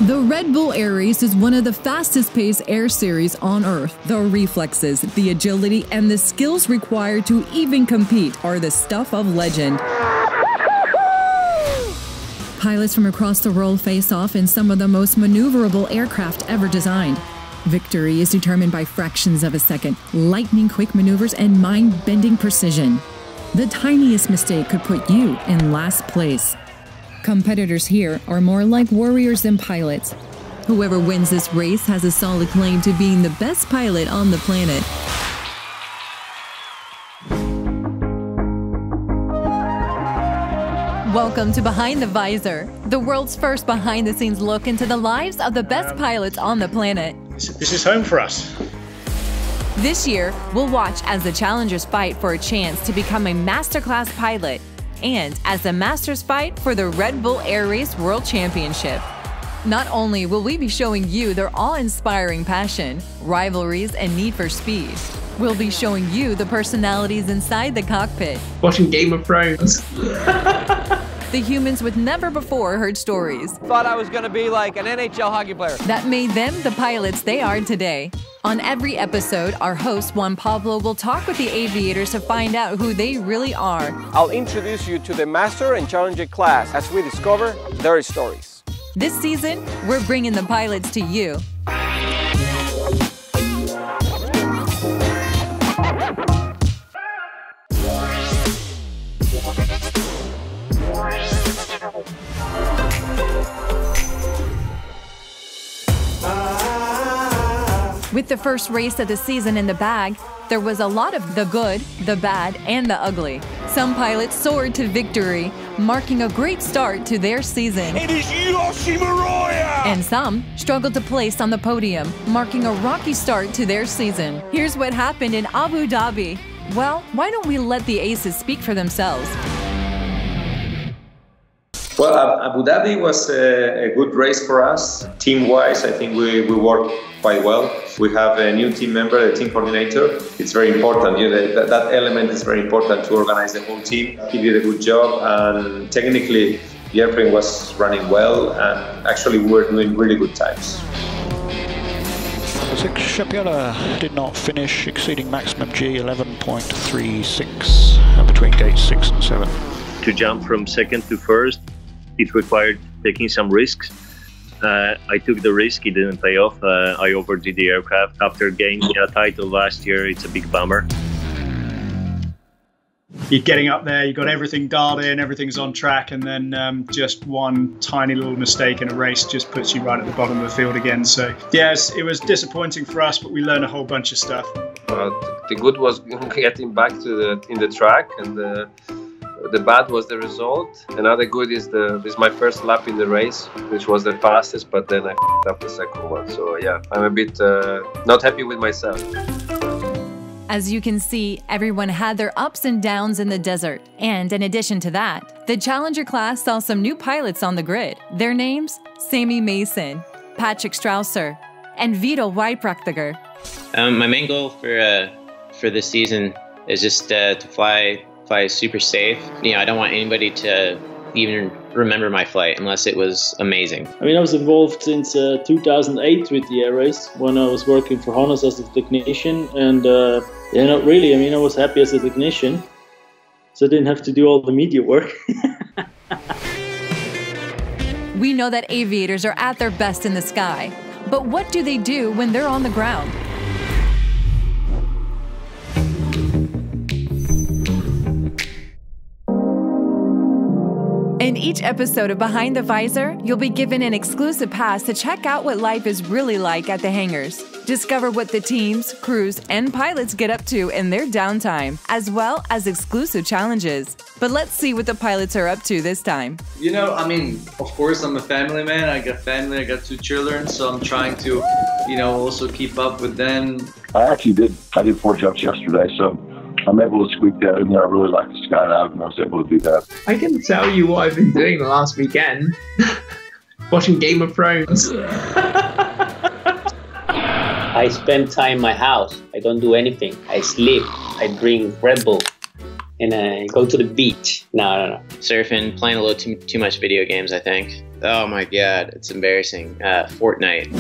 The Red Bull Air Race is one of the fastest-paced air series on Earth. The reflexes, the agility, and the skills required to even compete are the stuff of legend. Pilots from across the world face off in some of the most maneuverable aircraft ever designed. Victory is determined by fractions of a second, lightning-quick maneuvers, and mind-bending precision. The tiniest mistake could put you in last place. Competitors here are more like warriors than pilots. Whoever wins this race has a solid claim to being the best pilot on the planet. Welcome to Behind the Visor, the world's first behind-the-scenes look into the lives of the best pilots on the planet. This is home for us. This year, we'll watch as the challengers fight for a chance to become a masterclass pilot, and as the masters fight for the Red Bull Air Race World Championship. Not only will we be showing you their awe-inspiring passion, rivalries, and need for speed, we'll be showing you the personalities inside the cockpit. Watching Game of Thrones. The humans with never-before-heard stories. Thought I was going to be like an NHL hockey player. That made them the pilots they are today. On every episode, our host Juan Pablo will talk with the aviators to find out who they really are. I'll introduce you to the Master and Challenger class as we discover their stories. This season, we're bringing the pilots to you. With the first race of the season in the bag, there was a lot of the good, the bad, and the ugly. Some pilots soared to victory, marking a great start to their season. It is Yoshimura! And some struggled to place on the podium, marking a rocky start to their season. Here's what happened in Abu Dhabi. Well, why don't we let the aces speak for themselves? Well, Abu Dhabi was a good race for us. Team-wise, I think we worked quite well. We have a new team member, a team coordinator. It's very important. That element is very important to organize the whole team. He did a good job, and technically the airplane was running well, and actually we were doing really good times. Shapira did not finish exceeding maximum G 11.36 between gates 6 and 7. To jump from second to first, it required taking some risks. I took the risk, it didn't pay off. I overdid the aircraft. After gaining a title last year, it's a big bummer. You're getting up there, you've got everything dialed in, everything's on track, and then just one tiny little mistake in a race just puts you right at the bottom of the field again. So, yes, it was disappointing for us, but we learned a whole bunch of stuff. The good was getting back to in the track, and the bad was the result. Another good is my first lap in the race, which was the fastest, but then I f***ed up the second one. So yeah, I'm a bit not happy with myself. As you can see, everyone had their ups and downs in the desert. And in addition to that, the Challenger class saw some new pilots on the grid. Their names? Sammy Mason, Patrick Strausser, and Vito Weipraktiger. My main goal for this season is just to fly super safe. I don't want anybody to even remember my flight unless it was amazing. I mean, I was involved since 2008 with the air race when I was working for Honus as a technician, and not really. I mean, I was happy as a technician, so I didn't have to do all the media work. We know that aviators are at their best in the sky, but what do they do when they're on the ground? In each episode of Behind the Visor, you'll be given an exclusive pass to check out what life is really like at the hangars. Discover what the teams, crews, and pilots get up to in their downtime, as well as exclusive challenges. But let's see what the pilots are up to this time. I mean, of course, I'm a family man. I got family, I got 2 children, so I'm trying to, also keep up with them. I did 4 jumps yesterday, so I'm able to squeak that in there. I really like to skydive, and I was able to do that. I can tell you what I've been doing the last weekend. Watching Game of Thrones. I spend time in my house. I don't do anything. I sleep. I drink Red Bull. and go to the beach. No. Surfing, playing a little too much video games, I think. Oh my God, it's embarrassing. Fortnite.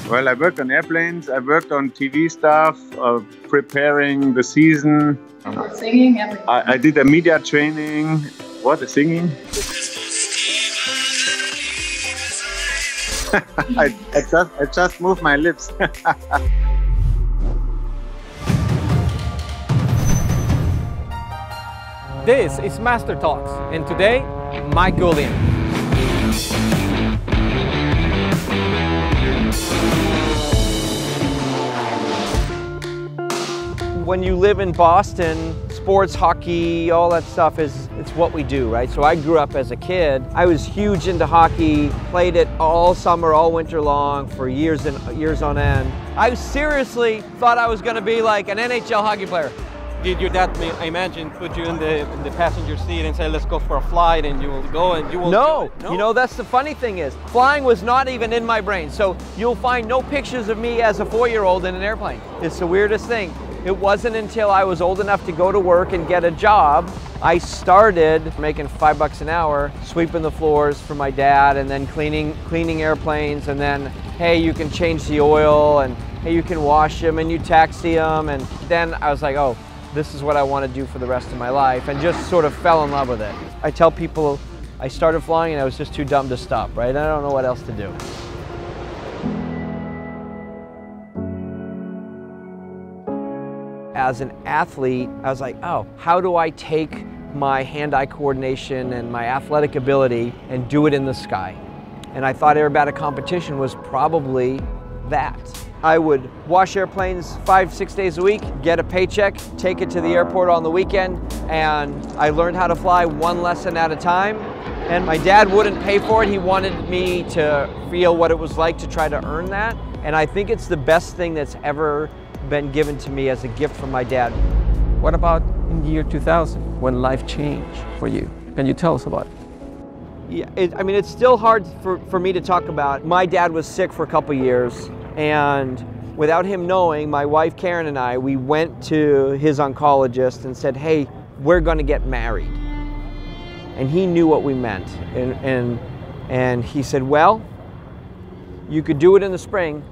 Well, I worked on airplanes, I worked on TV stuff, preparing the season. Singing, everything. I did a media training. What, singing? I just moved my lips. This is Master Talks, and today, Mike Goulian. When you live in Boston, sports, hockey, all that stuff it's what we do, right? So I grew up as a kid. I was huge into hockey, played it all summer, all winter long for years and years on end. I seriously thought I was gonna be like an NHL hockey player. Did your dad, I imagine, put you in the passenger seat and say, let's go for a flight, and you will go and you will No, you know, that's the funny thing is, flying was not even in my brain. So you'll find no pictures of me as a 4-year-old in an airplane. It's the weirdest thing. It wasn't until I was old enough to go to work and get a job, I started making $5 an hour, sweeping the floors for my dad, and then cleaning airplanes, and then, hey, you can change the oil, and hey, you can wash them, and you taxi them, and then I was like, oh, this is what I want to do for the rest of my life, and just sort of fell in love with it. I tell people I started flying and I was just too dumb to stop, right? I don't know what else to do. As an athlete, I was like, oh, how do I take my hand-eye coordination and my athletic ability and do it in the sky? And I thought aerobatic competition was probably that. I would wash airplanes 5-6 days a week, get a paycheck, take it to the airport on the weekend, and I learned how to fly one lesson at a time. And my dad wouldn't pay for it. He wanted me to feel what it was like to try to earn that. And I think it's the best thing that's ever been given to me as a gift from my dad. What about in the year 2000, when life changed for you? Can you tell us about it? Yeah, I mean, it's still hard for me to talk about. My dad was sick for a couple years, and without him knowing, my wife Karen and I, we went to his oncologist and said, hey, we're gonna get married. And he knew what we meant. And he said, well, you could do it in the spring,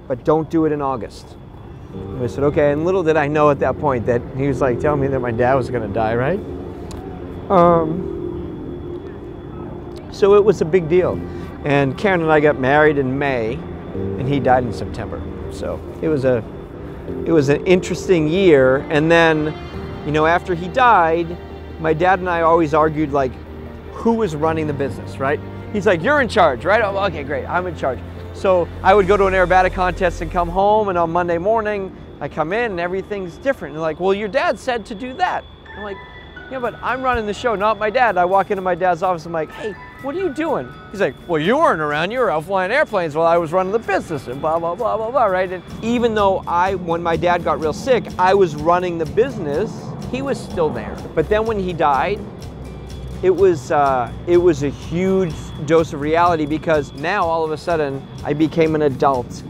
but don't do it in August. And I said, okay, and little did I know at that point that he was like telling me that my dad was gonna die, right? So it was a big deal. And Karen and I got married in May, and he died in September. So it was an interesting year. And then, you know, after he died, my dad and I always argued, like, who was running the business, right? He's like, you're in charge, right? Oh, okay, great, I'm in charge. So I would go to an aerobatic contest and come home, and on Monday morning, I come in and everything's different. And like, well, your dad said to do that. I'm like, yeah, but I'm running the show, not my dad. I walk into my dad's office, I'm like, hey, what are you doing? He's like, well, you weren't around, you were out flying airplanes while I was running the business, and blah, blah, blah, blah, blah, right? And even though when my dad got real sick, I was running the business, he was still there. But then when he died, it was a huge dose of reality, because now all of a sudden I became an adult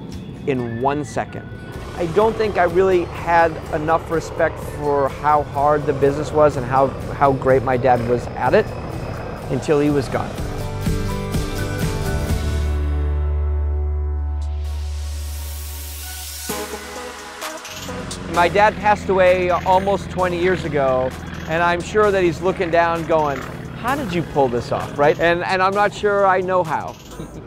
in 1 second. I don't think I really had enough respect for how hard the business was and how great my dad was at it until he was gone. My dad passed away almost 20 years ago, and I'm sure that he's looking down going, how did you pull this off, right? And I'm not sure I know how.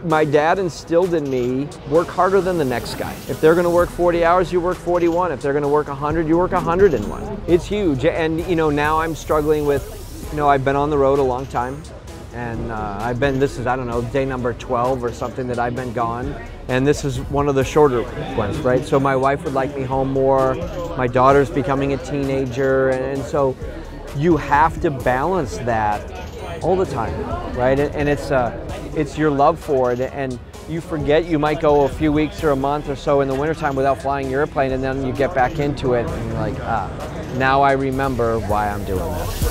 My dad instilled in me, work harder than the next guy. If they're gonna work 40 hours, you work 41. If they're gonna work 100, you work 101. It's huge. And you know, now I'm struggling with, you know, I've been on the road a long time, and this is, I don't know, day number 12 or something that I've been gone. And this is one of the shorter ones, right? So my wife would like me home more. My daughter's becoming a teenager. And so you have to balance that all the time, right? And it's your love for it, and you forget. You might go a few weeks or a month or so in the wintertime without flying your airplane, and then you get back into it, and you're like, now I remember why I'm doing this.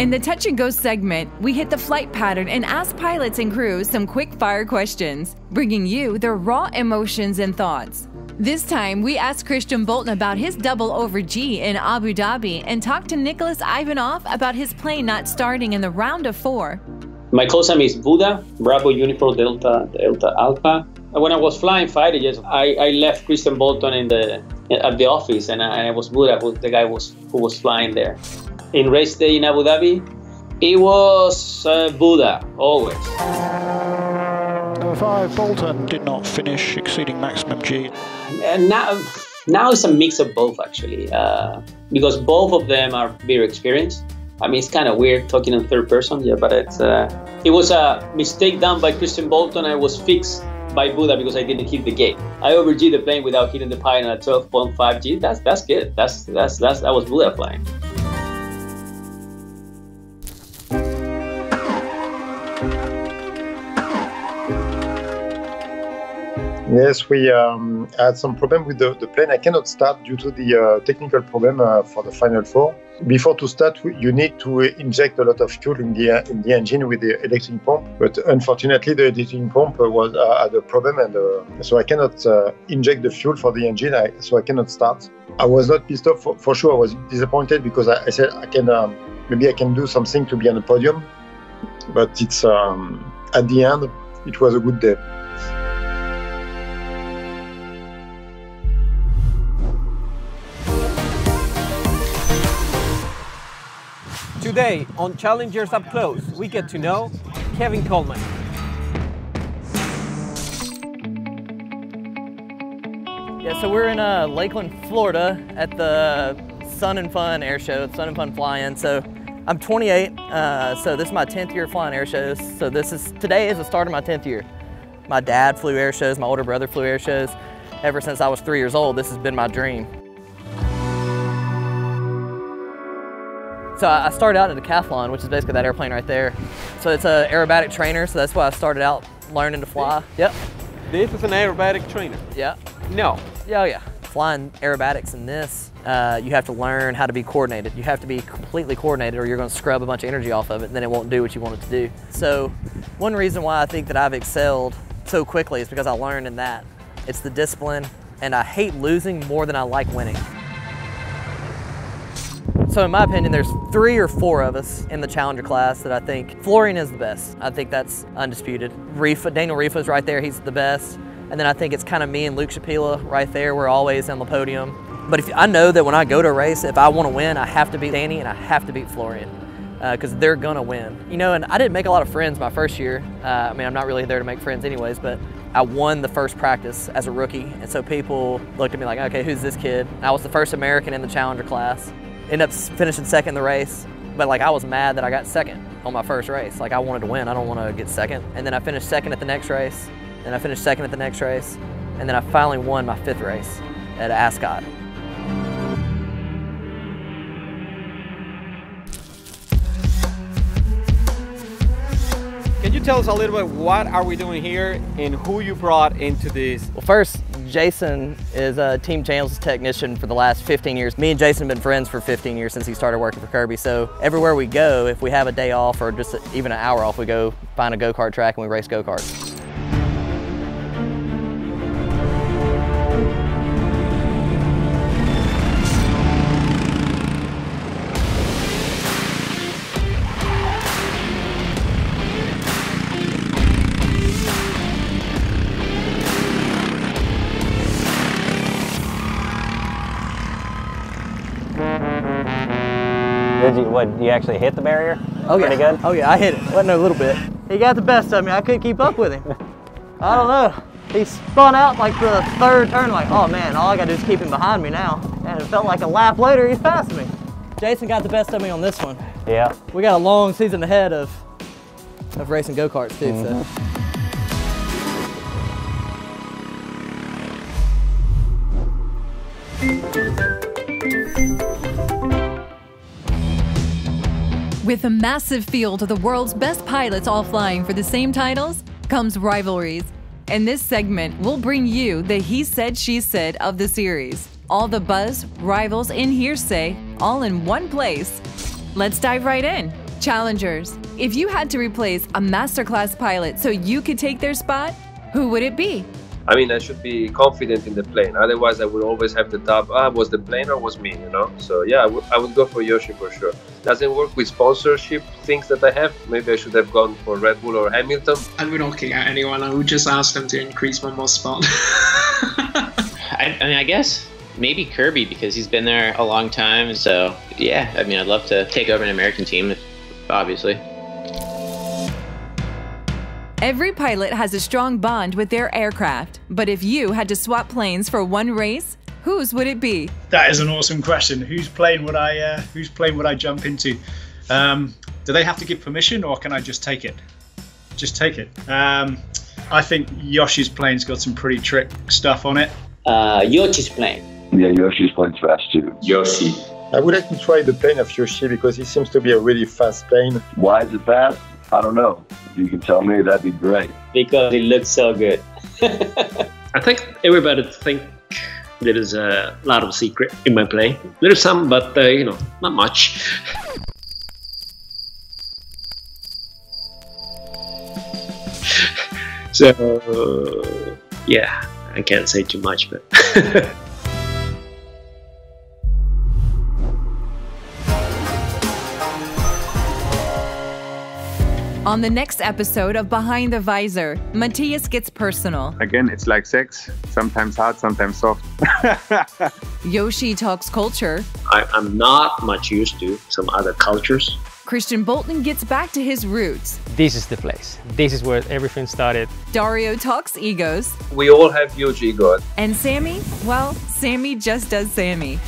In the Touch and Go segment, we hit the flight pattern and ask pilots and crews some quick-fire questions, bringing you their raw emotions and thoughts. This time, we asked Christian Bolton about his double over G in Abu Dhabi and talked to Nicholas Ivanov about his plane not starting in the round of 4. My code sign is Buddha, Bravo Uniform Delta Alpha. When I was flying fighter jets, I left Christian Bolton at the office, and I was Buddha, the guy who was flying there. In race day in Abu Dhabi, it was Buddha, always. Number 5, Bolton did not finish exceeding maximum G. And now it's a mix of both, actually, because both of them are very experienced. I mean, it's kind of weird talking in third person, yeah, but it was a mistake done by Christian Bolton. I was fixed by Buddha because I didn't hit the gate. I over-G the plane without hitting the pilot at 12.5 G. That's good. That was Buddha flying. Yes, we had some problem with the plane. I cannot start due to the technical problem for the final 4. Before to start, you need to inject a lot of fuel in the engine with the electric pump. But unfortunately, the electric pump had a problem, and so I cannot inject the fuel for the engine. So I cannot start. I was not pissed off for sure. I was disappointed because I said maybe I can do something to be on the podium. But it's at the end, it was a good day. Today on Challengers Up Close, we get to know Kevin Coleman. Yeah, so we're in Lakeland, Florida at the Sun and Fun Air Show, Sun and Fun Fly-In. So I'm 28, so this is my 10th year flying air shows. So today is the start of my 10th year. My dad flew air shows, my older brother flew air shows. Ever since I was 3 years old, this has been my dream. So I started out in a decathlon, which is basically that airplane right there. So it's an aerobatic trainer, so that's why I started out learning to fly. Yep. This is an aerobatic trainer? Yeah. No. Yeah, oh yeah. Flying aerobatics in this, you have to learn how to be coordinated. You have to be completely coordinated or you're gonna scrub a bunch of energy off of it and then it won't do what you want it to do. So one reason why I think that I've excelled so quickly is because I learned in that. It's the discipline, and I hate losing more than I like winning. So in my opinion, there's 3 or 4 of us in the Challenger class that I think Florian is the best. I think that's undisputed. Daniel Rifa's right there, he's the best. And then I think it's kind of me and Luke Shapila right there. We're always on the podium. But I know that when I go to a race, if I want to win, I have to beat Danny and I have to beat Florian because they're gonna win. You know, and I didn't make a lot of friends my first year. I mean, I'm not really there to make friends anyways, but I won the first practice as a rookie. And so people looked at me like, okay, who's this kid? I was the first American in the Challenger class. Ended up finishing second in the race, but like I was mad that I got second on my first race. Like I wanted to win, I don't want to get second. And then I finished second at the next race, and I finished second at the next race, and then I finally won my 5th race at Ascot. Can you tell us a little bit what are we doing here and who you brought into this? Well, first, Jason is a Team Channels technician for the last 15 years. Me and Jason have been friends for 15 years since he started working for Kirby. So everywhere we go, if we have a day off or just even an hour off, we go find a go-kart track and we race go-karts. Did you actually hit the barrier? Oh yeah. Pretty good? Oh yeah, I hit it. Wasn't a little bit. He got the best of me. I couldn't keep up with him. I don't know. He spun out like the 3rd turn, like, oh man, all I gotta do is keep him behind me now. And it felt like a lap later, he's passing me. Jason got the best of me on this one. Yeah. We got a long season ahead of racing go-karts too, so. With a massive field of the world's best pilots all flying for the same titles, comes rivalries. In this segment, we'll bring you the he said, she said of the series. All the buzz, rivals, and hearsay, all in one place. Let's dive right in. Challengers, if you had to replace a masterclass pilot so you could take their spot, who would it be? I mean, I should be confident in the plane. Otherwise, I would always have the doubt, was the plane or was me, you know? So yeah, I would go for Yoshi for sure. Doesn't work with sponsorship things that I have. Maybe I should have gone for Red Bull or Hamilton. I would not kick out anyone. I would just ask them to increase one more spot. I mean, I guess maybe Kirby, because he's been there a long time. So yeah, I mean, I'd love to take over an American team, obviously. Every pilot has a strong bond with their aircraft, but if you had to swap planes for one race, whose would it be? That is an awesome question. Whose plane would I jump into? Do they have to give permission, or can I just take it? Just take it. I think Yoshi's plane's got some pretty trick stuff on it. Yoshi's plane. Yeah, Yoshi's plane's fast too. Yoshi. I would like to try the plane of Yoshi because it seems to be a really fast plane. Why is it fast? I don't know. If you can tell me, that'd be great. Because it looks so good. I think everybody think there is a lot of secret in my plane. There's some, but you know, not much. So yeah, I can't say too much, but. On the next episode of Behind the Visor, Matthias gets personal. Again, it's like sex. Sometimes hard, sometimes soft. Yoshi talks culture. I'm not much used to some other cultures. Christian Bolton gets back to his roots. This is the place. This is where everything started. Dario talks egos. We all have huge egos. And Sammy? Well, Sammy just does Sammy.